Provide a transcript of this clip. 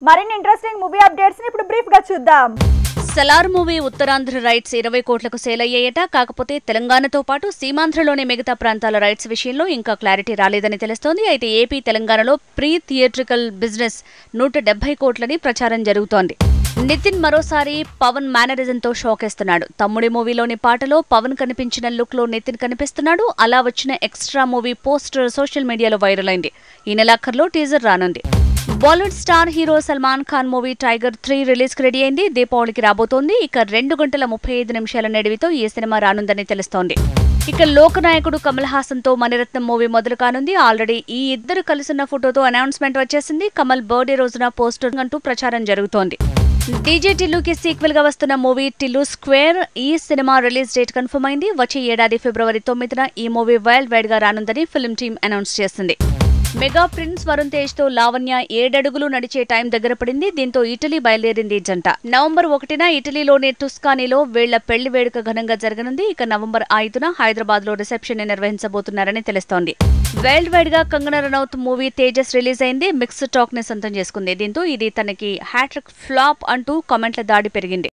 మరిన్ని interesting movie updates ని ఇప్పుడు బ్రీఫ్ గా చూద్దాం. సలార్ మూవీ ఉత్తరాంధ్ర రైట్స్ 20 కోట్లకు సేల్ అయ్యాయట. కాకపోతే తెలంగాణతో పాటు సీమాంధ్రలోని మిగతా ప్రాంతాల రైట్స్ విషయంలో ఇంకా క్లారిటీ రాలేదని తెలుస్తోంది. అయితే ఏపీ తెలంగాణలో ప్రీ థియేట్రికల్ బిజినెస్ 170 కోట్లని ప్రచారం జరుగుతోంది. నితిన్ మరోసారి పవన్ మేనరిజంతో షాకేస్తున్నాడు. తమ్ముడి మూవీలోని పాటలో పవన్ కనిపించిన లుక్ లో నితిన్ కనిపిస్తున్నాడు. అలా వచ్చిన ఎక్స్ట్రా మూవీ పోస్టర్ సోషల్ మీడియాలో వైరల్ అయింది. ఈ నెలాఖరులో టీజర్ రానుంది. Bollywood star hero Salman Khan movie tiger 3 release కి రెడీ అయింది. దీపావళికి రాబోతోంది. ఇక 2 గంటల 35 నిమిషాల నడివితో ఈ సినిమా రానుందని తెలుస్తోంది. ఇక లోకనాయకుడు కమల్ హాసన్ తో మణిరత్నం మూవీ మొదలు కానుంది. ఆల్రెడీ ఈ ఇద్దరు కలిసిన ఫోటోతో అనౌన్స్మెంట్ వచ్చేసింది. కమల్ బర్త్డే రోజున పోస్టర్ అంటూ ప్రచారం జరుగుతోంది. డీజే టిల్లుకి సీక్వెల్ గా వస్తున్న మూవీ టిల్లు స్క్వేర్ ఈ సినిమా రిలీజ్ డేట్ కన్ఫర్మ్ అయింది. వచ్చే ఏడాది ఫిబ్రవరి 9న ఈ మూవీ వరల్డ్ వైడ్ గా రానుందని ఫిల్మ్ టీమ్ అనౌన్స్ చేసింది. మెగా ప్రిన్స్ వరుణ్ తేజ్ తో లావణ్య 7 అడుగులు నడిచే టైం దగ్గర పడింది. దీంతో ఇటలీ బయలుదేరింది జంట. నవంబర్ 1న ఇటలీలోని టుస్కానీలో వీళ్ల పెళ్లి వేడుక ఘనంగా జరగనుంది. ఇక నవంబర్ 5న హైదరాబాద్ లో రిసెప్షన్ ని నిర్వహించబోతున్నారని తెలుస్తోంది. వరల్డ్ వైడ్ గా కంగనా రనౌత్ మూవీ తేజస్ రిలీజ్ అయింది. మిక్స్డ్ టాక్ ని సొంతం చేసుకుంది. దీంతో ఇది తనకి హ్యాట్రిక్ ఫ్లాప్ అంటూ కామెంట్ల దాడి పెరిగింది.